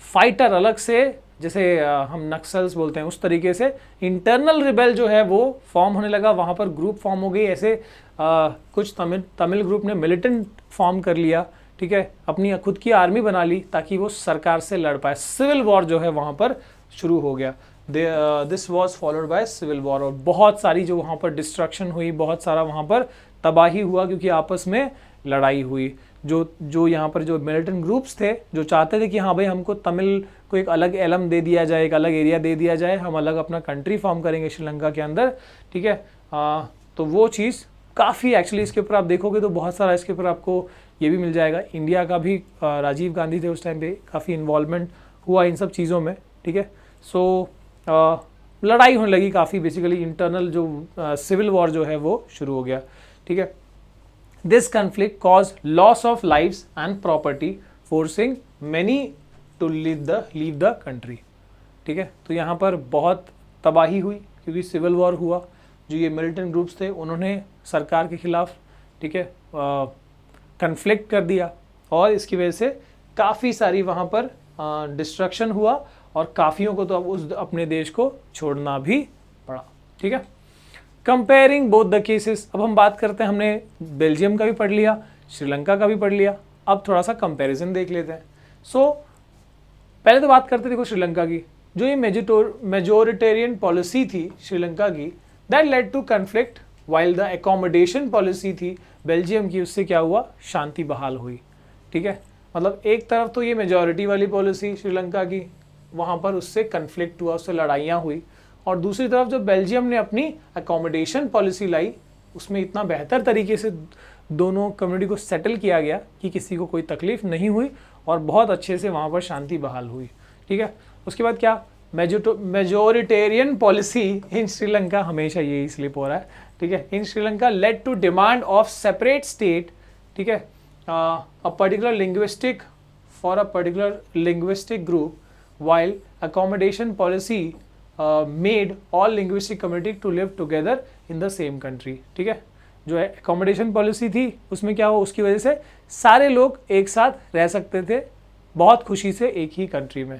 फाइटर, अलग से जैसे हम नक्सल्स बोलते हैं उस तरीके से इंटरनल रिबेल जो है वो फॉर्म होने लगा, वहाँ पर ग्रुप फॉर्म हो गई। ऐसे कुछ तमिल ग्रुप ने मिलिटेंट फॉर्म कर लिया, ठीक है, अपनी खुद की आर्मी बना ली ताकि वो सरकार से लड़ पाए। सिविल वॉर जो है वहाँ पर शुरू हो गया। This was followed by civil war, और बहुत सारी जो वहाँ पर डिस्ट्रक्शन हुई, बहुत सारा वहाँ पर तबाही हुआ क्योंकि आपस में लड़ाई हुई। जो यहाँ पर जो मिलिटेंट ग्रुप्स थे जो चाहते थे कि हाँ भाई हमको तमिल को एक अलग एलम दे दिया जाए, एक अलग एरिया दे दिया जाए, हम अलग अपना कंट्री फॉर्म करेंगे श्रीलंका के अंदर, ठीक है। तो वो चीज़ काफ़ी एक्चुअली इसके ऊपर आप देखोगे तो बहुत सारा इसके ऊपर आपको ये भी मिल जाएगा। इंडिया का भी राजीव गांधी थे उस टाइम पे, काफ़ी इन्वॉल्वमेंट हुआ इन सब चीज़ों में, ठीक है। सो लड़ाई होने लगी काफ़ी, बेसिकली इंटरनल जो सिविल वॉर जो है वो शुरू हो गया, ठीक है। This conflict cause loss of lives and property, forcing many to leave the country, ठीक है। तो यहाँ पर बहुत तबाही हुई क्योंकि सिविल वॉर हुआ। जो ये मिलिटेंट ग्रुप्स थे उन्होंने सरकार के खिलाफ, ठीक है, कन्फ्लिक्ट कर दिया और इसकी वजह से काफ़ी सारी वहाँ पर डिस्ट्रक्शन हुआ और काफ़ियों को तो अब उस अपने देश को छोड़ना भी पड़ा, ठीक है। कंपेयरिंग बोथ द केसेस, अब हम बात करते हैं, हमने बेल्जियम का भी पढ़ लिया, श्रीलंका का भी पढ़ लिया, अब थोड़ा सा कंपैरिजन देख लेते हैं। सो पहले तो बात करते देखो श्रीलंका की, जो ये मेजोरिटेरियन पॉलिसी थी श्रीलंका की, that led to conflict, while the accommodation policy थी बेल्जियम की, उससे क्या हुआ, शांति बहाल हुई, ठीक है। मतलब एक तरफ तो ये मेजॉरिटी वाली पॉलिसी श्रीलंका की, वहाँ पर उससे कन्फ्लिक्ट हुआ, उससे लड़ाइयाँ हुई, और दूसरी तरफ जो बेल्जियम ने अपनी एकोमोडेशन पॉलिसी लाई उसमें इतना बेहतर तरीके से दोनों कम्युनिटी को सेटल किया गया कि किसी को कोई तकलीफ नहीं हुई और बहुत अच्छे से वहाँ पर शांति बहाल हुई, ठीक है। उसके बाद क्या, मेजोरिटेरियन पॉलिसी इन श्रीलंका, हमेशा यही स्लिप हो रहा है, ठीक है, in Sri Lanka led to demand of separate state, ठीक है, a particular linguistic for a particular linguistic group, while accommodation policy made all linguistic community to live together in the same country, ठीक है। जो है accommodation policy थी उसमें क्या हुआ, उसकी वजह से सारे लोग एक साथ रह सकते थे बहुत खुशी से एक ही कंट्री में,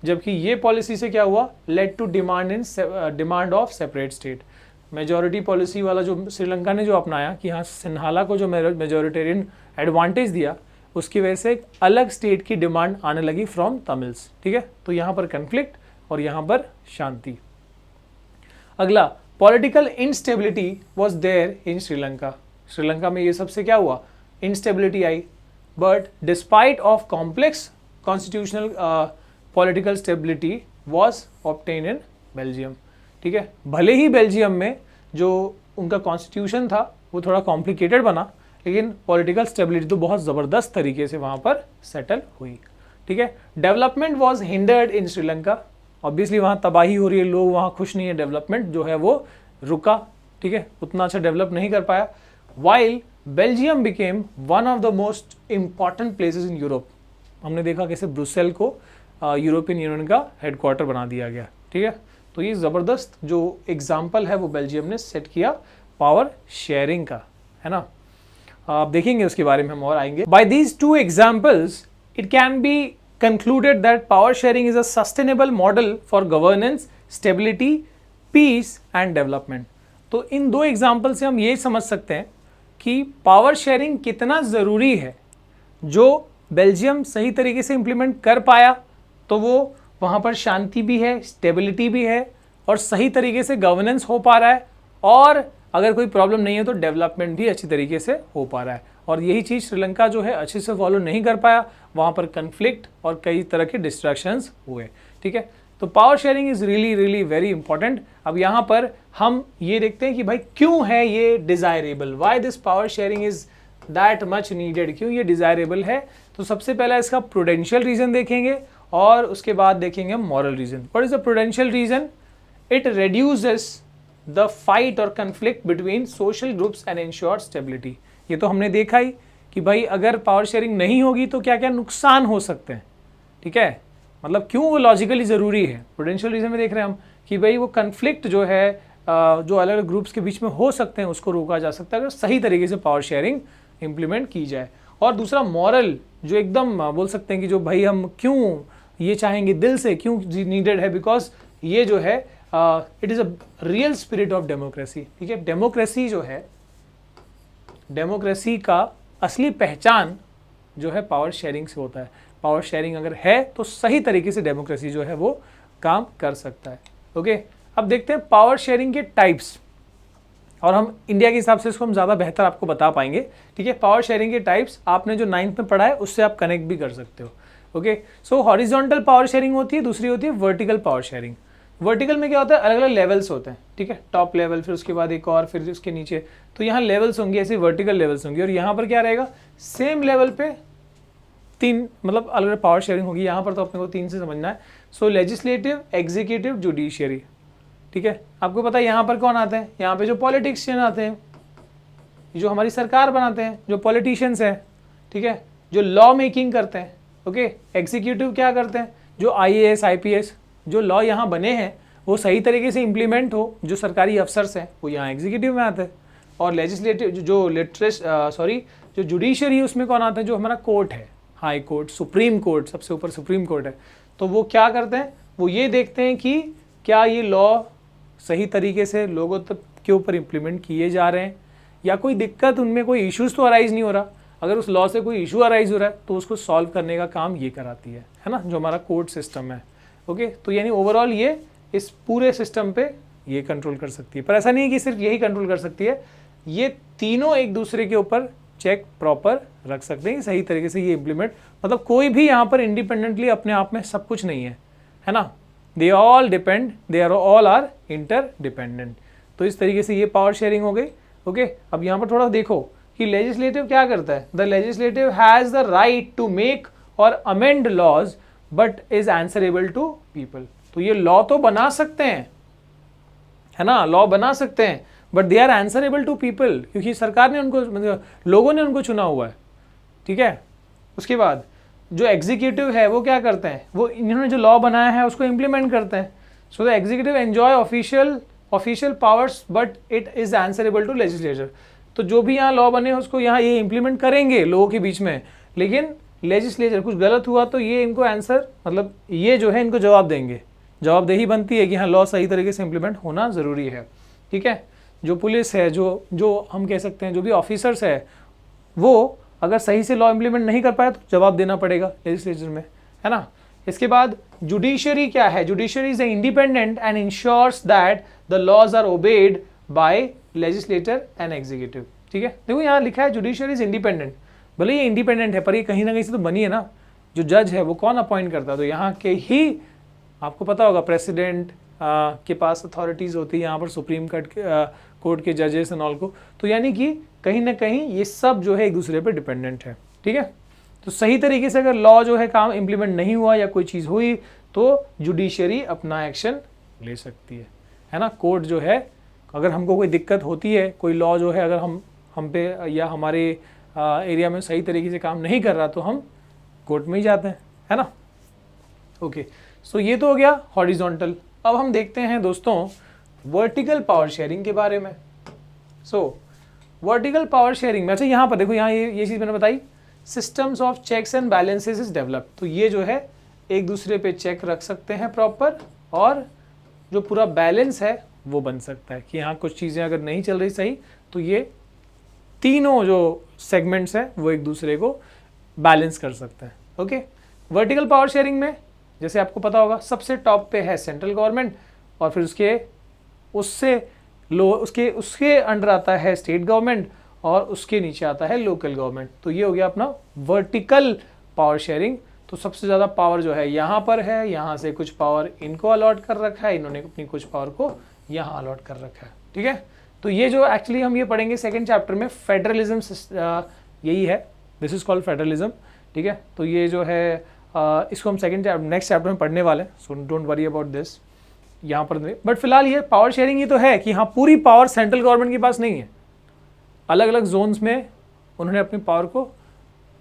जबकि ये पॉलिसी से क्या हुआ, led to demand of separate state. Majority policy वाला जो श्रीलंका ने जो अपनाया कि हाँ सिन्हाला को जो मेजॉरिटेरियन एडवांटेज दिया, उसकी वजह से एक अलग स्टेट की डिमांड आने लगी फ्रॉम तमिल्स, ठीक है। तो यहाँ पर कन्फ्लिक्ट और यहाँ पर शांति। अगला, political instability was there in Sri Lanka, Sri Lanka में ये सबसे क्या हुआ, इनस्टेबिलिटी आई, but despite of complex constitutional political stability was obtain in Belgium, ठीक है। भले ही बेल्जियम में जो उनका कॉन्स्टिट्यूशन था वो थोड़ा कॉम्प्लिकेटेड बना, लेकिन पॉलिटिकल स्टेबिलिटी तो बहुत ज़बरदस्त तरीके से वहाँ पर सेटल हुई, ठीक है। Development was hindered in Sri Lanka, obviously वहाँ तबाही हो रही है, लोग वहाँ खुश नहीं है, डेवलपमेंट जो है वो रुका, ठीक है, उतना अच्छा डेवलप नहीं कर पाया। While Belgium became one of the most important places in Europe, हमने देखा कैसे ब्रुसेल को यूरोपियन यूनियन का हेडक्वार्टर बना दिया गया, ठीक है। तो ये ज़बरदस्त जो एग्जाम्पल है वो बेल्जियम ने सेट किया पावर शेयरिंग का, है ना। आप देखेंगे उसके बारे में हम और आएंगे। By these two examples it can be concluded that power sharing is a sustainable model for governance, stability, peace and development. तो इन दो एग्जाम्पल से हम ये समझ सकते हैं कि पावर शेयरिंग कितना ज़रूरी है। जो बेल्जियम सही तरीके से इम्प्लीमेंट कर पाया तो वो वहाँ पर शांति भी है, स्टेबिलिटी भी है और सही तरीके से गवर्नेंस हो पा रहा है, और अगर कोई प्रॉब्लम नहीं है तो डेवलपमेंट भी अच्छी तरीके से हो पा रहा है। और यही चीज़ श्रीलंका जो है अच्छे से फॉलो नहीं कर पाया, वहाँ पर कन्फ्लिक्ट और कई तरह के डिस्ट्रैक्शंस हुए। ठीक है, तो power sharing is really really very important. अब यहाँ पर हम ये देखते हैं कि भाई क्यों है ये desirable, why this power sharing is that much needed, क्यों ये डिज़ायरेबल है। तो सबसे पहला इसका प्रूडेंशियल रीज़न देखेंगे और उसके बाद देखेंगे moral reason. What is the prudential reason? It reduces the fight or conflict between social groups and ensure stability। ये तो हमने देखा ही कि भाई अगर पावर शेयरिंग नहीं होगी तो क्या क्या नुकसान हो सकते हैं। ठीक है, मतलब क्यों वो लॉजिकली ज़रूरी है। प्रूडेंशियल रीज़न में देख रहे हैं हम कि भाई वो कन्फ्लिक्ट जो है जो अलग अलग ग्रुप्स के बीच में हो सकते हैं उसको रोका जा सकता है अगर सही तरीके से पावर शेयरिंग इम्प्लीमेंट की जाए। और दूसरा मॉरल, जो एकदम बोल सकते हैं कि जो भाई हम क्यों ये चाहेंगे दिल से, क्यों नीडेड है, बिकॉज ये जो है it is a real spirit of democracy. ठीक है, डेमोक्रेसी जो है, डेमोक्रेसी का असली पहचान जो है पावर शेयरिंग से होता है। पावर शेयरिंग अगर है तो सही तरीके से डेमोक्रेसी जो है वो काम कर सकता है। ओके, अब देखते हैं पावर शेयरिंग के टाइप्स, और हम इंडिया के हिसाब से इसको हम ज़्यादा बेहतर आपको बता पाएंगे। ठीक है, पावर शेयरिंग के टाइप्स आपने जो 9th में पढ़ा है उससे आप कनेक्ट भी कर सकते हो। ओके, सो हॉरिजॉन्टल पावर शेयरिंग होती है, दूसरी होती है वर्टिकल पावर शेयरिंग। वर्टिकल में क्या होता है, अलग अलग लेवल्स होते हैं। ठीक है, टॉप लेवल, फिर उसके बाद एक और, फिर उसके नीचे, तो यहाँ लेवल्स होंगे, ऐसे वर्टिकल लेवल्स होंगे। और यहाँ पर क्या रहेगा, सेम लेवल पे 3 मतलब अलग अलग पावर शेयरिंग होगी। यहाँ पर तो अपने को 3 से समझना है। सो लेजिस्लेटिव, एग्जीक्यूटिव, जुडिशियरी। ठीक है, आपको पता है यहाँ पर कौन आते हैं, यहाँ पे जो पॉलिटिशियन आते हैं, जो हमारी सरकार बनाते हैं, जो पॉलिटिशियंस हैं। ठीक है, जो लॉ मेकिंग करते हैं। ओके, एग्जीक्यूटिव क्या करते हैं, जो IAS, IPS, जो लॉ यहाँ बने हैं वो सही तरीके से इम्प्लीमेंट हो, जो सरकारी अफसर्स हैं वो यहाँ एग्जीक्यूटिव में आते हैं। और लेजिस्लेटिव जो जुडिशरी है उसमें कौन आता है, जो हमारा कोर्ट है, हाई कोर्ट, सुप्रीम कोर्ट, सबसे ऊपर सुप्रीम कोर्ट है। तो वो क्या करते हैं, वो ये देखते हैं कि क्या ये लॉ सही तरीके से लोगों तक के ऊपर इम्प्लीमेंट किए जा रहे हैं, या कोई दिक्कत, उनमें कोई इश्यूज़ तो अराइज नहीं हो रहा। अगर उस लॉ से कोई इशू अराइज हो रहा है तो उसको सॉल्व करने का काम ये कराती है ना, जो हमारा कोर्ट सिस्टम है। ओके, तो यानी ओवरऑल ये इस पूरे सिस्टम पे ये कंट्रोल कर सकती है। पर ऐसा नहीं है कि सिर्फ यही कंट्रोल कर सकती है, ये तीनों एक दूसरे के ऊपर चेक प्रॉपर रख सकते हैं, सही तरीके से ये इम्प्लीमेंट, मतलब कोई भी यहाँ पर इंडिपेंडेंटली अपने आप में सब कुछ नहीं है ना। They all depend, they are all are interdependent. तो इस तरीके से ये पावर शेयरिंग हो गई। ओके, अब यहाँ पर थोड़ा देखो कि लेजिस्लेटिव क्या करता है। The legislative has the right to make और amend laws but is answerable to people. तो ये लॉ तो बना सकते हैं, है ना, लॉ बना सकते हैं, but they are answerable to people, क्योंकि सरकार ने उनको, मतलब लोगों ने उनको चुना हुआ है। ठीक है, उसके बाद जो एग्जीक्यूटिव है वो क्या करते हैं, वो इन्होंने जो लॉ बनाया है उसको इम्प्लीमेंट करते हैं। So the executive enjoy official powers but it is answerable to legislature. तो जो भी यहाँ लॉ बने उसको यहाँ ये इम्प्लीमेंट करेंगे लोगों के बीच में, लेकिन लेजिस्लेचर कुछ गलत हुआ तो ये इनको आंसर, मतलब ये जो है इनको जवाब देंगे। जवाबदेही बनती है कि हाँ लॉ सही तरीके से इम्प्लीमेंट होना ज़रूरी है। ठीक है, जो पुलिस है, जो हम कह सकते हैं जो भी ऑफिसर्स है, वो अगर सही से लॉ इम्प्लीमेंट नहीं कर पाए तो जवाब देना पड़ेगा लेजिस्लेचर में, है ना। इसके बाद जुडिशरी क्या है, judiciary is independent and ensures that the laws are obeyed by legislator and executive. ठीक है, देखो यहाँ लिखा है जुडिशरी इज इंडिपेंडेंट, भले ये इंडिपेंडेंट है पर ये कहीं ना कहीं से तो बनी है ना। जो जज है वो कौन अपॉइंट करता है, तो यहाँ के ही आपको पता होगा प्रेसिडेंट के पास अथॉरिटीज़ होती है, यहाँ पर सुप्रीम कोर्ट के जजेस एंड ऑल को। तो यानी कि कहीं ना कहीं ये सब जो है एक दूसरे पे डिपेंडेंट है। ठीक है, तो सही तरीके से अगर लॉ जो है काम इम्प्लीमेंट नहीं हुआ या कोई चीज़ हुई तो जुडिशरी अपना एक्शन ले सकती है ना। कोर्ट जो है, अगर हमको कोई दिक्कत होती है, कोई लॉ जो है अगर हम पे या हमारे एरिया में सही तरीके से काम नहीं कर रहा तो हम कोर्ट में ही जाते हैं, है ना। ओके, सो ये तो हो गया हॉरिजॉन्टल। अब हम देखते हैं दोस्तों वर्टिकल पावर शेयरिंग के बारे में। सो वर्टिकल पावर शेयरिंग में, अच्छा यहाँ पर देखो, यहाँ ये चीज़ मैंने बताई systems of checks and balances is developed. तो ये जो है एक दूसरे पे चेक रख सकते हैं प्रॉपर, और जो पूरा बैलेंस है वो बन सकता है कि यहाँ कुछ चीज़ें अगर नहीं चल रही सही तो ये तीनों जो सेगमेंट्स हैं वो एक दूसरे को बैलेंस कर सकते हैं। ओके, वर्टिकल पावर शेयरिंग में जैसे आपको पता होगा सबसे टॉप पे है सेंट्रल गवर्नमेंट, और फिर उससे उसके अंडर आता है स्टेट गवर्नमेंट, और उसके नीचे आता है लोकल गवर्नमेंट। तो ये हो गया अपना वर्टिकल पावर शेयरिंग। तो सबसे ज़्यादा पावर जो है यहाँ पर है, यहाँ से कुछ पावर इनको अलॉट कर रखा है, इन्होंने अपनी कुछ पावर को यहाँ अलॉट कर रखा है। ठीक है, तो ये जो एक्चुअली हम ये पढ़ेंगे सेकेंड चैप्टर में, फेडरलिज्म यही है, दिस इज कॉल्ड फेडरलिज्म। ठीक है, तो ये जो है इसको हम नेक्स्ट चैप्टर में पढ़ने वाले हैं, so don't worry about this यहाँ पर। बट फिलहाल ये पावर शेयरिंग ये तो है कि हाँ पूरी पावर सेंट्रल गवर्नमेंट के पास नहीं है, अलग अलग जोन्स में उन्होंने अपनी पावर को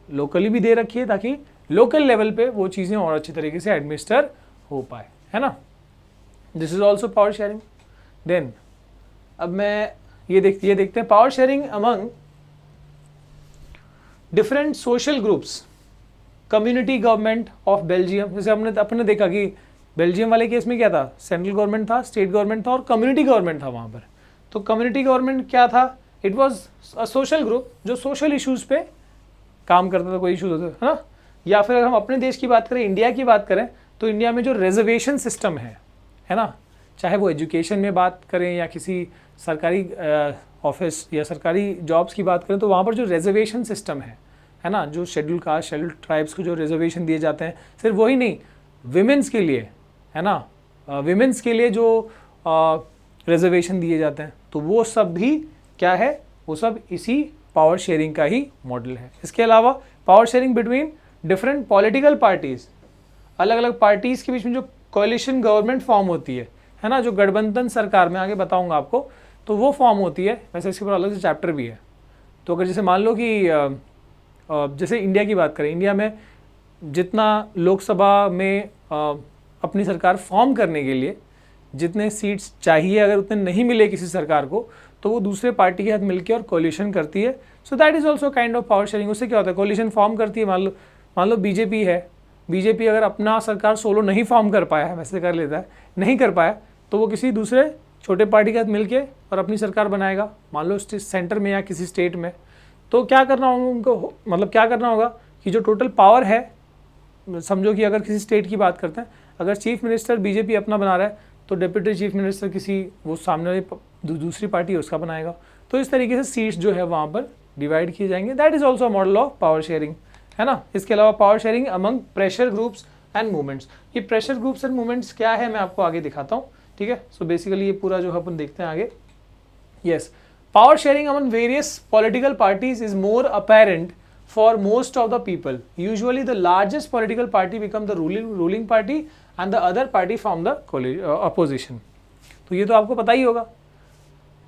लोकली भी दे रखी है ताकि लोकल लेवल पे वो चीज़ें और अच्छी तरीके से एडमिनिस्टर हो पाए, है ना। This is also power sharing. Then अब मैं ये देखते हैं power sharing among different social groups, community government of Belgium. जैसे अपने देखा कि बेल्जियम वाले केस में क्या था, सेंट्रल गवर्नमेंट था, स्टेट गवर्नमेंट था और कम्युनिटी गवर्नमेंट था वहाँ पर। तो कम्युनिटी गवर्नमेंट क्या था, it was a social group जो सोशल इश्यूज़ पे काम करता था, कोई इशूज़ होते है ना। या फिर अगर हम अपने देश की बात करें, इंडिया की बात करें, तो इंडिया में जो रिजर्वेशन सिस्टम है ना, चाहे वो एजुकेशन में बात करें या किसी सरकारी ऑफिस या सरकारी जॉब्स की बात करें, तो वहाँ पर जो रिजर्वेशन सिस्टम है ना, जो शेड्यूल कास्ट शेड्यूल ट्राइब्स को जो रिजर्वेशन दिए जाते हैं, सिर्फ वही नहीं, विमेंस के लिए है ना, विमेंस के लिए जो रिजर्वेशन दिए जाते हैं, तो वो सब भी क्या है, वो सब इसी पावर शेयरिंग का ही मॉडल है। इसके अलावा power sharing between different political parties, अलग अलग पार्टीज़ के बीच में जो कोalition गवर्नमेंट फॉर्म होती है ना, जो गठबंधन सरकार में आगे बताऊंगा आपको, तो वो फॉर्म होती है। वैसे इसके ऊपर अलग से चैप्टर भी है। तो अगर जैसे मान लो कि जैसे इंडिया की बात करें, इंडिया में जितना लोकसभा में अपनी सरकार फॉर्म करने के लिए जितने सीट्स चाहिए, अगर उतने नहीं मिले किसी सरकार को, तो वो दूसरे पार्टी के साथ मिलकर और कोलिशन करती है। So that is also kind of power sharing. उससे क्या होता है, कोलिशन फॉर्म करती है। मान लो बीजेपी है, बीजेपी अगर अपना सरकार सोलो नहीं फॉर्म कर पाया है, वैसे कर लेता है, नहीं कर पाया, तो वो किसी दूसरे छोटे पार्टी के साथ मिलके और अपनी सरकार बनाएगा, मान लो सेंटर में या किसी स्टेट में। तो क्या करना होगा उनको, मतलब क्या करना होगा कि जो टोटल पावर है, समझो कि अगर किसी स्टेट की बात करते हैं, अगर चीफ मिनिस्टर बीजेपी अपना बना रहा है, तो डिप्यूटी चीफ मिनिस्टर किसी वो सामने वाली दूसरी पार्टी है उसका बनाएगा। तो इस तरीके से सीट्स जो है वहाँ पर डिवाइड किए जाएंगे। That is also model of power sharing, है ना। इसके अलावा power sharing among pressure groups and movements. ये प्रेशर ग्रुप्स एंड मूवमेंट्स क्या है मैं आपको आगे दिखाता हूँ, ठीक है। सो बेसिकली ये पूरा जो है अपन देखते हैं आगे। Yes, power sharing among various political parties is more apparent for most of the people. Usually the largest political party become the ruling party and the other party from the opposition. तो ये तो आपको पता ही होगा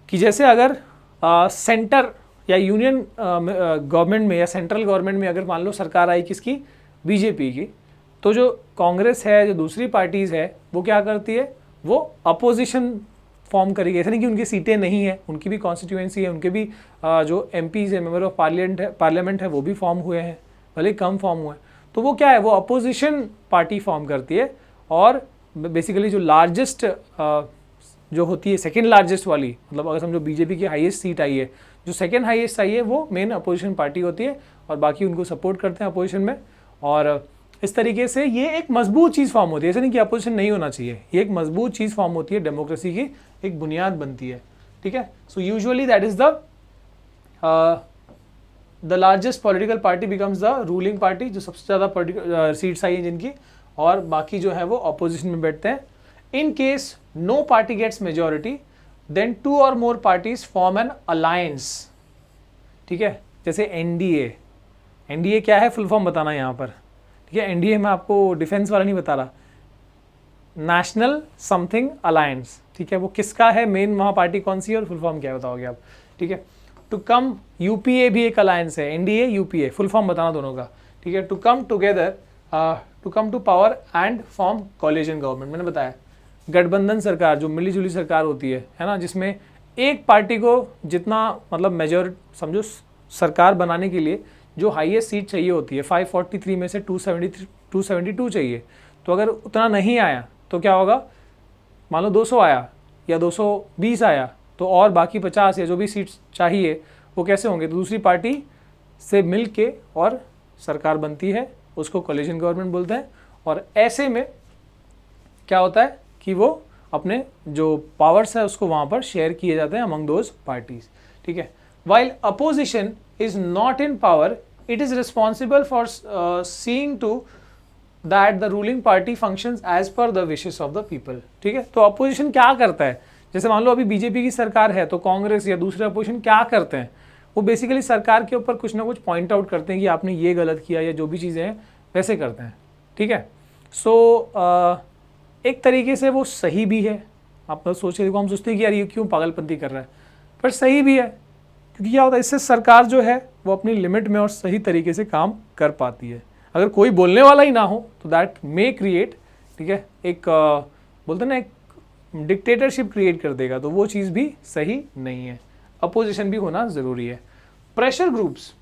कि जैसे अगर centre या यूनियन गवर्नमेंट में या सेंट्रल गवर्नमेंट में अगर मान लो सरकार आई किसकी, बीजेपी की, तो जो कांग्रेस है, जो दूसरी पार्टीज़ है, वो क्या करती है, वो अपोजिशन फॉर्म करेगी। ऐसा नहीं कि उनकी सीटें नहीं है, उनकी भी कॉन्स्टिट्यूएंसी है, उनके भी जो एमपीज़ है, मेंबर ऑफ पार्लियामेंट है, वो भी फॉर्म हुए हैं, भले कम फॉर्म हुए हैं। तो वो क्या है, वो अपोजिशन पार्टी फॉर्म करती है। और बेसिकली जो लार्जेस्ट जो होती है, सेकेंड लार्जेस्ट वाली, मतलब अगर समझो बीजेपी की हाईएस्ट सीट आई है, जो सेकेंड हाईएस्ट आई है वो मेन अपोजिशन पार्टी होती है, और बाकी उनको सपोर्ट करते हैं अपोजिशन में। और इस तरीके से ये एक मजबूत चीज़ फॉर्म होती है। ऐसा नहीं कि अपोजिशन नहीं होना चाहिए, ये एक मजबूत चीज़ फॉर्म होती है, डेमोक्रेसी की एक बुनियाद बनती है, ठीक है। So usually that is the largest political party becomes the ruling party, जो सबसे ज़्यादा सीट्स आई हैं जिनकी, और बाकी जो है वो अपोजिशन में बैठते हैं। In case no party gets majority, then 2 or more parties form an alliance, ठीक है। जैसे एनडीए, एनडीए क्या है, फुल फॉर्म बताना यहाँ पर, ठीक है। एनडीए में आपको डिफेंस वाला नहीं बता रहा, नेशनल समथिंग अलायंस, ठीक है। वो किसका है, मेन वहाँ पार्टी कौन सी है और फुल फॉर्म क्या बताओगे आप, ठीक है। टू कम, यूपीए भी एक अलायंस है, एनडीए यूपीए, फुल फॉर्म बताना दोनों का, ठीक है। To come together, to come to power and form coalition government. मैंने बताया गठबंधन सरकार, जो मिली जुली सरकार होती है ना, जिसमें एक पार्टी को जितना मतलब मेजोरिटी समझो सरकार बनाने के लिए जो हाईएस्ट सीट चाहिए होती है 543 में से 272 चाहिए, तो अगर उतना नहीं आया तो क्या होगा, मान लो 200 आया या 220 आया, तो और बाकी 50 या जो भी सीट्स चाहिए वो कैसे होंगे, तो दूसरी पार्टी से मिल के और सरकार बनती है, उसको कोलिशन गवर्नमेंट बोलते हैं। और ऐसे में क्या होता है कि वो अपने जो पावर्स है उसको वहाँ पर शेयर किए जाते हैं अमंग दोज पार्टीज, ठीक है। While opposition is not in power, it is responsible for seeing to that the ruling party functions as per the wishes of the people, ठीक है। तो अपोजिशन क्या करता है, जैसे मान लो अभी बीजेपी की सरकार है तो कांग्रेस या दूसरे अपोजिशन क्या करते हैं, वो बेसिकली सरकार के ऊपर कुछ ना कुछ पॉइंट आउट करते हैं कि आपने ये गलत किया या जो भी चीज़ें हैं वैसे करते हैं, ठीक है। सो एक तरीके से वो सही भी है, आप सोचे देखो, हम सोचते हैं कि यार ये क्यों पागलपंती कर रहा है, पर सही भी है, क्योंकि क्या होता है इससे सरकार जो है वो अपनी लिमिट में और सही तरीके से काम कर पाती है। अगर कोई बोलने वाला ही ना हो तो दैट मे क्रिएट, ठीक है, एक बोलते ना एक डिक्टेटरशिप क्रिएट कर देगा, तो वो चीज़ भी सही नहीं है। अपोजिशन भी होना ज़रूरी है। प्रेशर ग्रुप्स,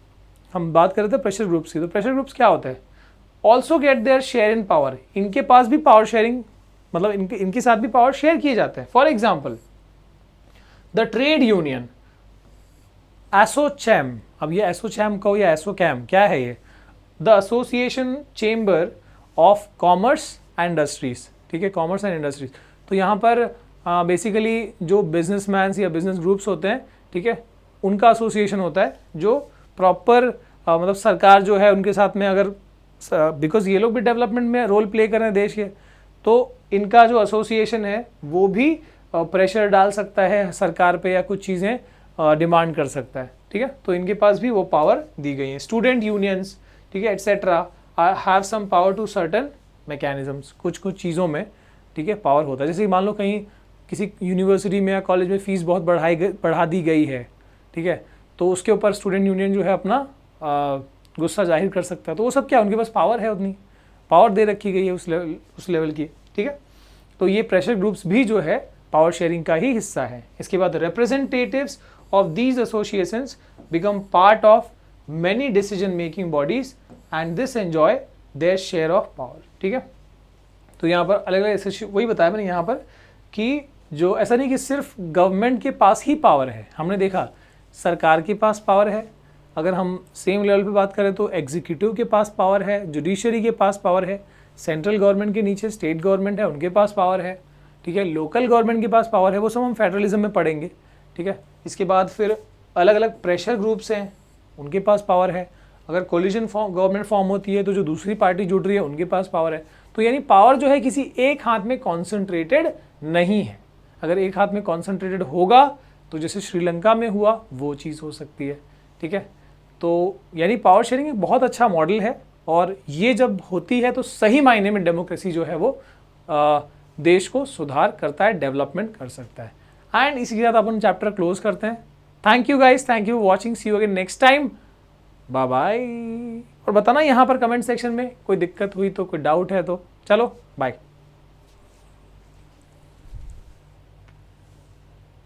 हम बात कर रहे थे प्रेशर ग्रुप्स की, तो प्रेशर ग्रुप्स क्या होता है, also get their share in power, इनके पास भी पावर शेयरिंग, मतलब इनके साथ भी पावर शेयर किए जाते हैं। For example the trade union ASSOCHAM, अब ये एसोचैम कहो या एसोकैम, क्या है ये, the association chamber of commerce and industries, ठीक है, कॉमर्स एंड इंडस्ट्रीज। तो यहाँ पर बेसिकली जो बिजनेसमैन्स या बिजनेस ग्रुप्स होते हैं, ठीक है, उनका एसोसिएशन होता है जो प्रॉपर मतलब सरकार जो है उनके साथ में, अगर बिकॉज ये लोग भी डेवलपमेंट में रोल प्ले कर रहे हैं देश के, तो इनका जो एसोसिएशन है वो भी प्रेशर डाल सकता है सरकार पे या कुछ चीज़ें डिमांड कर सकता है, ठीक है। तो इनके पास भी वो पावर दी गई है। स्टूडेंट यूनियंस, ठीक है, etcetera have some power to certain mechanisms, कुछ कुछ चीज़ों में, ठीक है, पावर होता है। जैसे मान लो कहीं किसी यूनिवर्सिटी में या कॉलेज में फ़ीस बहुत बढ़ा दी गई है, ठीक है, तो उसके ऊपर स्टूडेंट यूनियन जो है अपना गुस्सा जाहिर कर सकता है। तो वो सब क्या, उनके पास पावर है, उतनी पावर दे रखी गई है उस लेवल की, ठीक है। तो ये प्रेशर ग्रुप्स भी जो है पावर शेयरिंग का ही हिस्सा है। इसके बाद representatives of these associations become part of many decision making bodies and this enjoy their share of power, ठीक है। तो यहाँ पर अलग अलग वही बताया मैंने यहाँ पर कि जो ऐसा नहीं कि सिर्फ गवर्नमेंट के पास ही पावर है, हमने देखा सरकार के पास पावर है, अगर हम सेम लेवल पे बात करें तो एग्जीक्यूटिव के पास पावर है, जुडिशरी के पास पावर है, सेंट्रल गवर्नमेंट के नीचे स्टेट गवर्नमेंट है उनके पास पावर है, ठीक है, लोकल गवर्नमेंट के पास पावर है, वो सब हम फेडरलिज्म में पढ़ेंगे, ठीक है। इसके बाद फिर अलग अलग प्रेशर ग्रुप्स हैं, उनके पास पावर है। अगर कोलिशन गवर्नमेंट फॉर्म होती है तो जो दूसरी पार्टी जुड़ रही है उनके पास पावर है। तो यानी पावर जो है किसी एक हाथ में कॉन्सेंट्रेटेड नहीं है। अगर एक हाथ में कॉन्सेंट्रेटेड होगा तो जैसे श्रीलंका में हुआ वो चीज़ हो सकती है, ठीक है। तो यानी पावर शेयरिंग एक बहुत अच्छा मॉडल है, और ये जब होती है तो सही मायने में डेमोक्रेसी जो है वो देश को सुधार करता है, डेवलपमेंट कर सकता है। एंड इसी के साथ अपन चैप्टर क्लोज करते हैं। Thank you guys, thank you watching, see you again next time, bye bye. और बताना यहाँ पर कमेंट सेक्शन में कोई दिक्कत हुई तो, कोई डाउट है तो। चलो बाय।